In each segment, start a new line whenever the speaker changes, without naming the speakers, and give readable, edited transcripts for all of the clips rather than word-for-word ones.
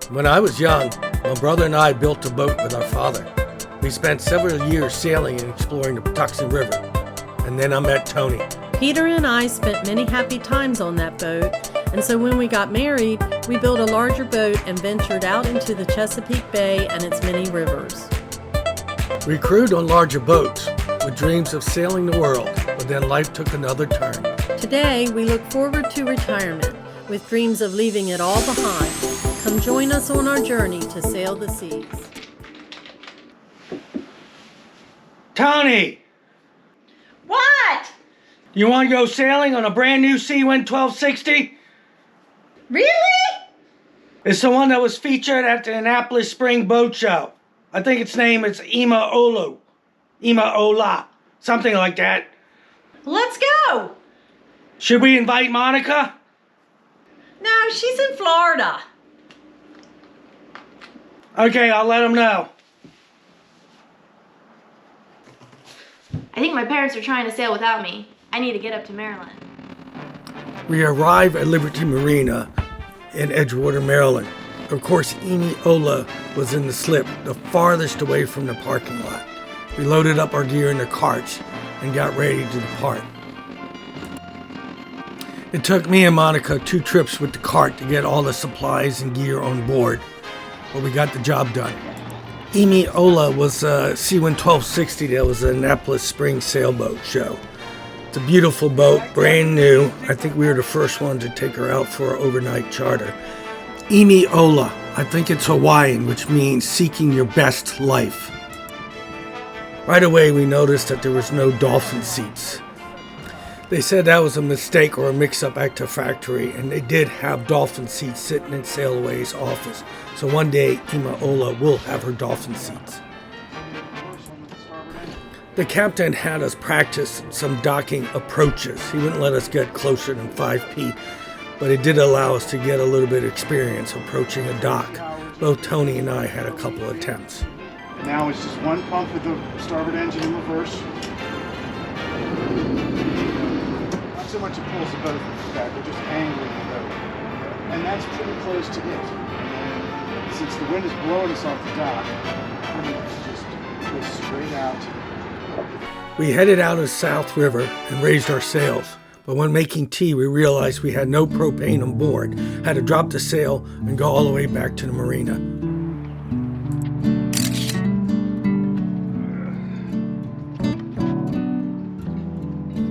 When I was young, my brother and I built a boat with our father. We spent several years sailing and exploring the Patuxent River. And then I met Tony.
Peter and I spent many happy times on that boat, and so when we got married, we built a larger boat and ventured out into the Chesapeake Bay and its many rivers.
We crewed on larger boats with dreams of sailing the world, but then life took another turn.
Today, we look forward to retirement with dreams of leaving it all behind. Come join us on our journey to sail the seas.
Tony!
What?
You want to go sailing on a brand new Seawind 1260?
Really?
It's the one that was featured at the Annapolis Spring Boat Show. I think its name is Ima Ola, something like that.
Let's go.
Should we invite Monica?
No, she's in Florida.
Okay, I'll let him know.
I think my parents are trying to sail without me. I need to get up to Maryland.
We arrive at Liberty Marina in Edgewater, Maryland. Of course, Ima Ola was in the slip, the farthest away from the parking lot. We loaded up our gear in the carts and got ready to depart. It took me and Monica 2 trips with the cart to get all the supplies and gear on board, but we got the job done. Ima Ola was a Seawind 1260 that was an Annapolis Spring sailboat show. It's a beautiful boat, brand new. I think we were the first one to take her out for an overnight charter. Ima Ola, I think it's Hawaiian, which means seeking your best life. Right away we noticed that there was no dolphin seats. They said that was a mistake or a mix-up at the factory, and they did have dolphin seats sitting in Sailaway's office. So one day, Ima Ola will have her dolphin seats. The captain had us practice some docking approaches. He wouldn't let us get closer than 5 feet, but it did allow us to get a little bit of experience approaching a dock. Both Tony and I had a couple attempts.
Now it's just one pump with the starboard engine in reverse. Not so much it pulls the boat back, we're just angling the boat. And that's pretty close to it. And since the wind is blowing us off the dock, pretty much just go straight out.
We headed out of South River and raised our sails. But when making tea, we realized we had no propane on board, had to drop the sail and go all the way back to the marina.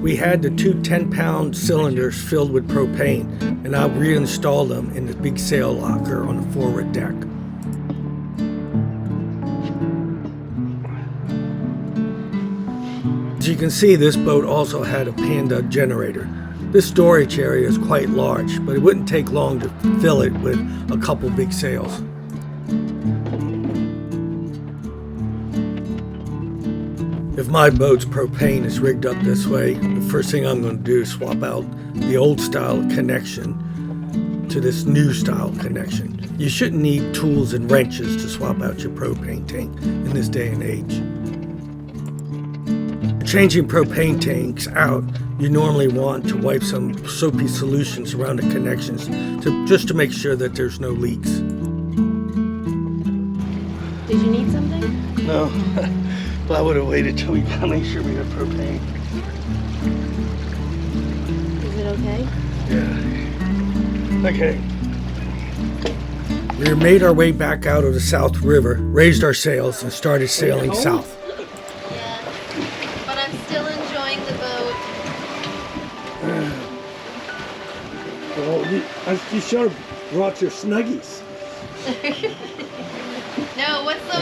We had the 2 10-pound cylinders filled with propane, and I reinstalled them in the big sail locker on the forward deck. As you can see, this boat also had a Panda generator. This storage area is quite large, but it wouldn't take long to fill it with a couple big sails. If my boat's propane is rigged up this way, the first thing I'm going to do is swap out the old style connection to this new style connection. You shouldn't need tools and wrenches to swap out your propane tank in this day and age. Changing propane tanks out, you normally want to wipe some soapy solutions around the connections just to make sure that there's no leaks.
Did you need something?
No. Well, I would have waited till we got to make sure we had propane.
Is it okay?
Yeah. Okay. We made our way back out of the South River, raised our sails, and started sailing south.
Yeah, but I'm still enjoying the boat.
Well, you should have brought your Snuggies.
No, what's it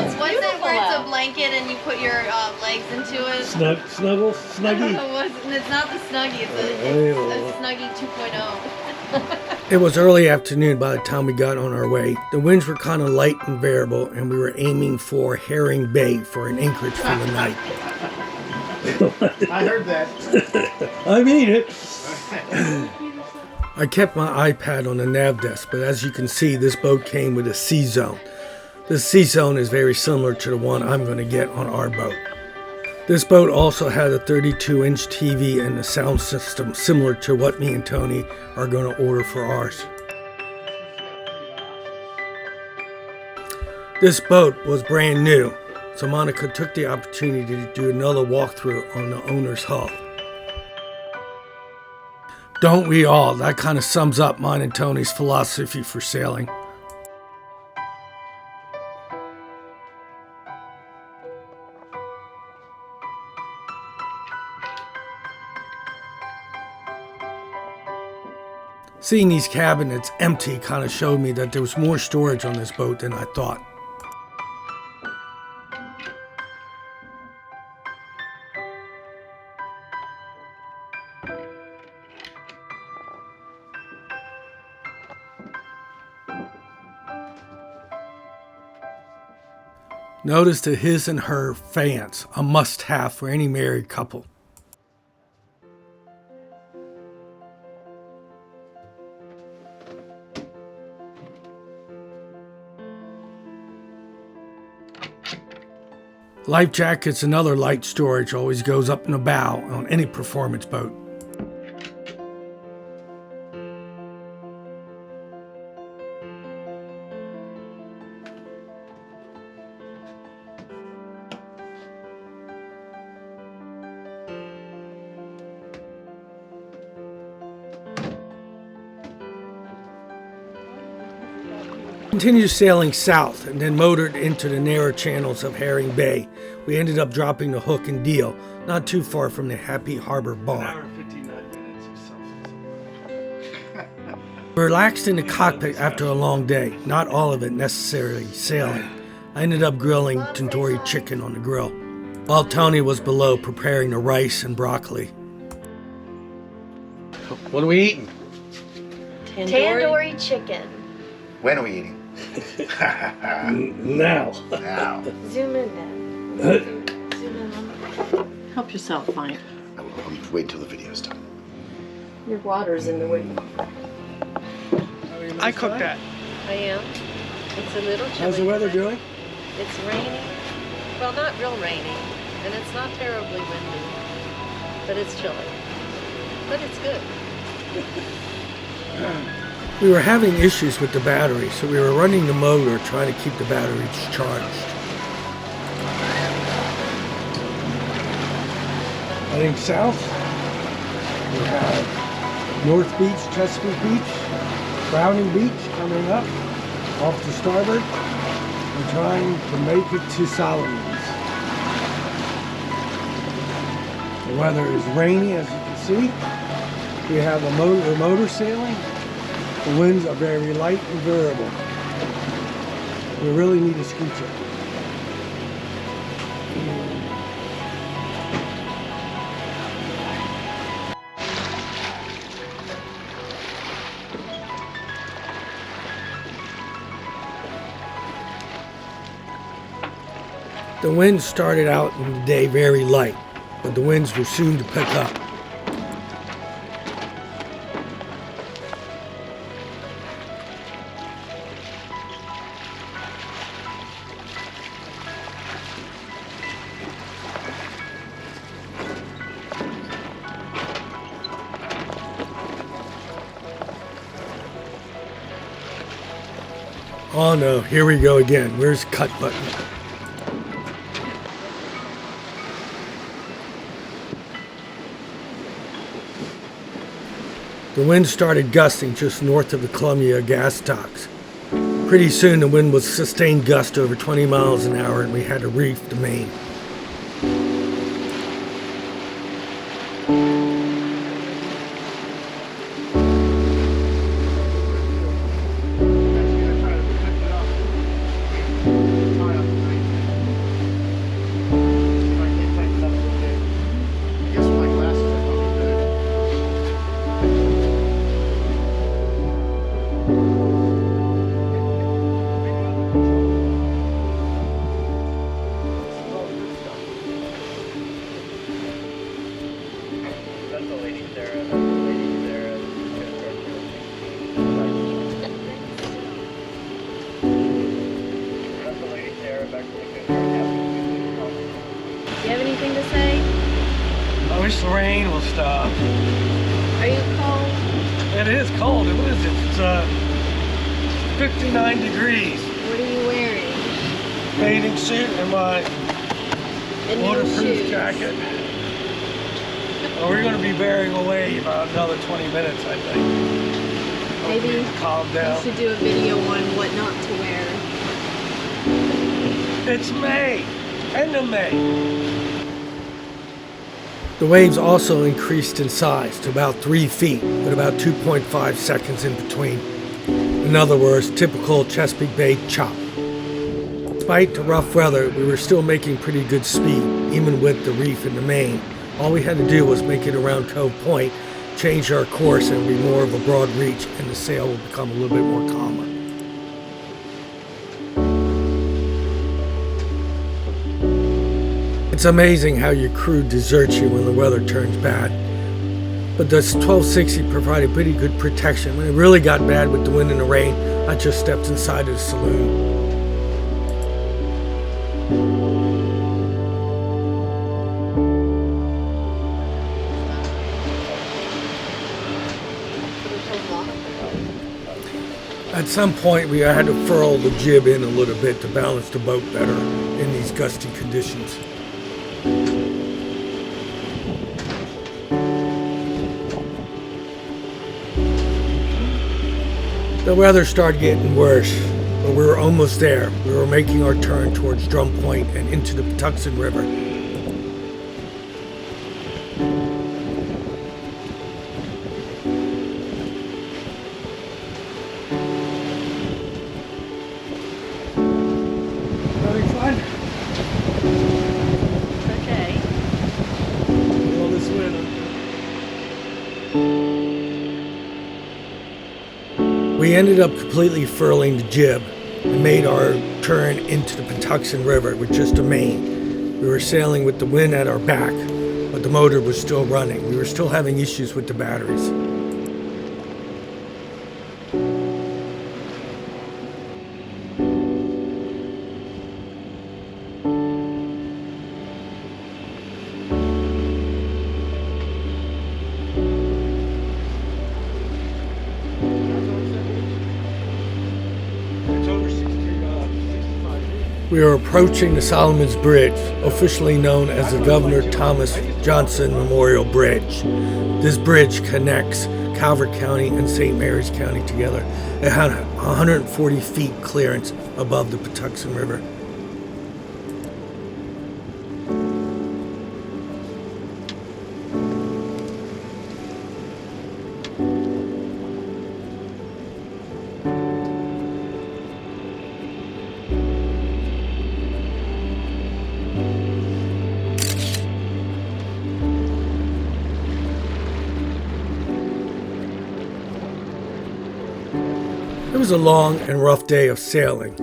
where it's a blanket and you put your legs into it?
Snuggles? Snuggie?
It's not the Snuggie, it's a Snuggie 2.0.
It was early afternoon by the time we got on our way. The winds were kind of light and variable, and we were aiming for Herring Bay for an anchorage for the night.
I heard that.
I mean it. I kept my iPad on the nav desk, but as you can see, this boat came with a CZone. This CZone is very similar to the one I'm going to get on our boat. This boat also had a 32-inch TV and a sound system similar to what me and Tony are going to order for ours. This boat was brand new, so Monica took the opportunity to do another walkthrough on the owner's hull. Don't we all? That kind of sums up mine and Tony's philosophy for sailing. Seeing these cabinets empty kind of showed me that there was more storage on this boat than I thought. Notice the his and her faience, a must-have for any married couple. Life jackets and other light storage always goes up in the bow on any performance boat. Continued sailing south and then motored into the narrow channels of Herring Bay. We ended up dropping the hook in Deal, not too far from the Happy Harbor Bar. Relaxed in the cockpit after a long day, not all of it necessarily sailing. I ended up grilling tandoori chicken on the grill, while Tony was below preparing the rice and broccoli.
What are we eating?
Tandoori chicken.
When are we eating?
Now.
Now.
Zoom in, Dad. Zoom in on
Help yourself, Mike.
I'll wait until the video's done.
your water's in the way.
I cooked that.
I am. It's a little chilly.
How's the weather
today.
doing?
It's rainy. Well, not real rainy, and it's not terribly windy, but it's chilly. But it's good.
We were having issues with the battery, so we were running the motor trying to keep the batteries charged. Heading south, we have North Beach, Chesapeake Beach, Browning Beach coming up off to starboard. We're trying to make it to Seawind. The weather is rainy, as you can see. We have a motor sailing. The winds are very light and variable. We really need a scooter. The winds started out in the day very light, but the winds were soon to pick up. Oh no, here we go again. Where's the cut button? The wind started gusting just north of the Columbia gas docks. Pretty soon the wind was sustained gust over 20 miles an hour and we had to reef the main.
Do you have anything to say?
I wish the rain will stop.
Are you cold?
It is cold. What is it? It's 59 degrees.
What are you wearing?
bathing suit and my
And no
waterproof
shoes.
jacket. Well, we're going to be bearing away about another 20 minutes, I think.
Maybe
Hopefully it'll calm down.
you should do a video on what not to wear.
It's May, end of May. The waves also increased in size to about 3 feet, with about 2.5 seconds in between. In other words, typical Chesapeake Bay chop. Despite the rough weather, we were still making pretty good speed, even with the reef in the main. All we had to do was make it around Cove Point, change our course, and be more of a broad reach, and the sail will become a little bit more calmer. It's amazing how your crew deserts you when the weather turns bad. But this 1260 provided pretty good protection. When it really got bad with the wind and the rain, I just stepped inside of the saloon. At some point, we had to furl the jib in a little bit to balance the boat better in these gusty conditions. The weather started getting worse, but we were almost there. We were making our turn towards Drum Point and into the Patuxent River. Having fun?
Okay.
All this wind. We ended up completely furling the jib and made our turn into the Patuxent River with just a main. We were sailing with the wind at our back, but the motor was still running. We were still having issues with the batteries. We are approaching the Solomon's Bridge, officially known as the Governor Thomas Johnson Memorial Bridge. This bridge connects Calvert County and St. Mary's County together. It had 140 feet clearance above the Patuxent River. It was a long and rough day of sailing,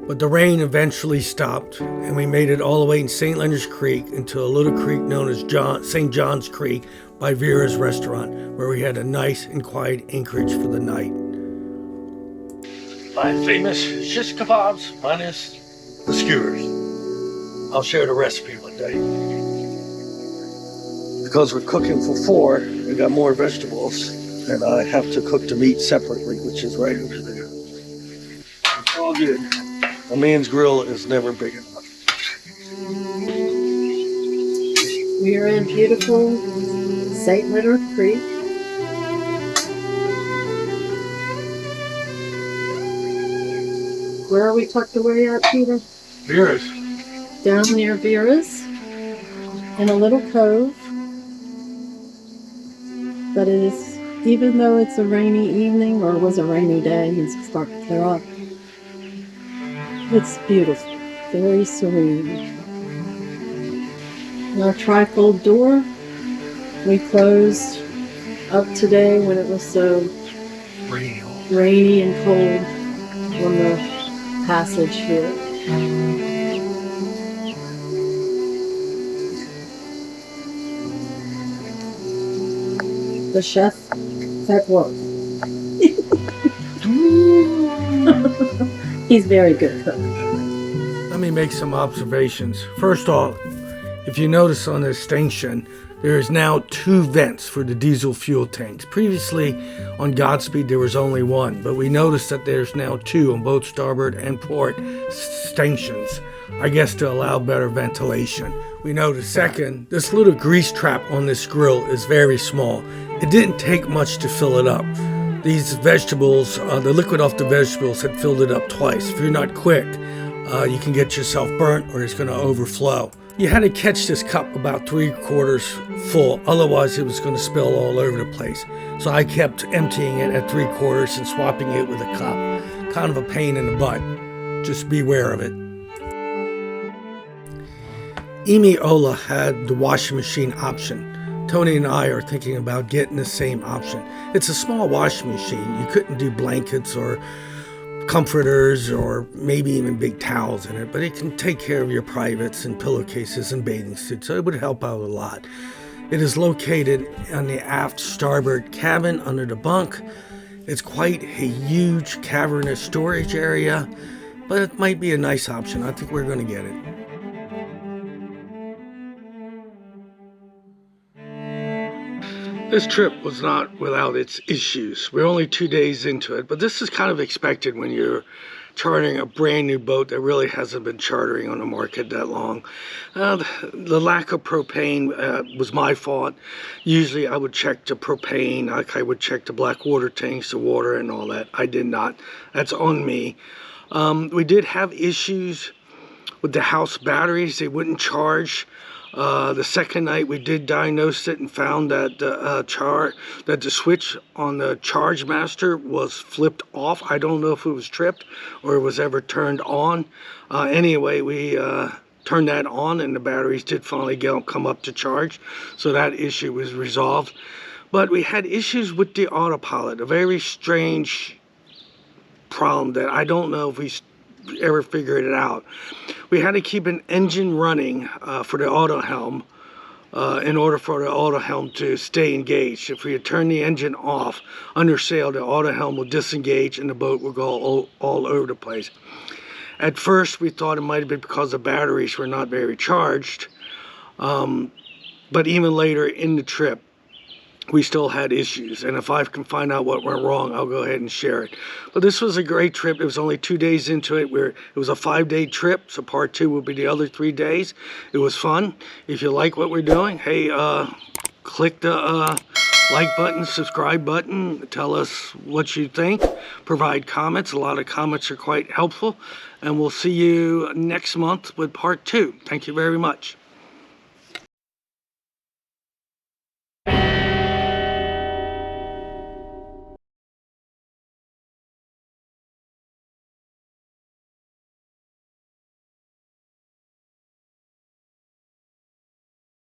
but the rain eventually stopped and we made it all the way in St. Leonard's Creek into a little creek known as St. John's Creek by Vera's Restaurant, where we had a nice and quiet anchorage for the night. My famous shish kebabs minus the skewers. I'll share the recipe one day. Because we're cooking for 4, we got more vegetables. And I have to cook the meat separately, which is right over there. It's all good. A man's grill is never big enough.
We are in beautiful St. Leonard Creek. Where are we tucked away at, Peter?
Vera's.
Down near Vera's, in a little cove. But it is, even though it's a rainy evening, or it was a rainy day, it's starting to clear up, it's beautiful, very serene. Our trifold door, we closed up today when it was so rainy and cold on the passage here. The chef at work. He's very good cook.
Let me make some observations. First off, if you notice on this station, There is now 2 vents for the diesel fuel tanks. Previously on Godspeed there was only 1, but we noticed that there's now 2 on both starboard and port stanchions, I guess to allow better ventilation. We noticed second, this little grease trap on this grill is very small. It didn't take much to fill it up. These vegetables, the liquid off the vegetables had filled it up twice. If you're not quick, you can get yourself burnt or it's going to overflow. You had to catch this cup about 3/4 full, otherwise it was going to spill all over the place. So I kept emptying it at 3/4 and swapping it with a cup. Kind of a pain in the butt. Just beware of it. Amy Ola had the washing machine option. Tony and I are thinking about getting the same option. It's a small washing machine. You couldn't do blankets or comforters or maybe even big towels in it, but it can take care of your privates and pillowcases and bathing suits, so it would help out a lot. It is located on the aft starboard cabin under the bunk. It's quite a huge cavernous storage area, but it might be a nice option. I think we're going to get it. This trip was not without its issues. We're only 2 days into it, but this is kind of expected when you're chartering a brand new boat that really hasn't been chartering on the market that long. The lack of propane was my fault. Usually I would check the propane, like I would check the black water tanks, the water and all that. I did not. That's on me. We did have issues with the house batteries. They wouldn't charge. The second night we did diagnose it and found that the switch on the charge master was flipped off. I don't know if it was tripped or it was ever turned on. Anyway, we turned that on and the batteries did finally come up to charge, so that issue was resolved. But we had issues with the autopilot, a very strange problem that I don't know if we ever figured it out. We had to keep an engine running for the autohelm in order for the autohelm to stay engaged. If we had turned the engine off under sail, the autohelm will disengage and the boat will go all over the place. At first we thought it might have been because the batteries were not very charged, but even later in the trip we still had issues, and if I can find out what went wrong, I'll go ahead and share it. But this was a great trip. It was only 2 days into it. It was a 5-day trip, so part 2 will be the other 3 days. It was fun. If you like what we're doing, hey, click the like button, subscribe button, tell us what you think, provide comments. A lot of comments are quite helpful, and we'll see you next month with part 2. Thank you very much.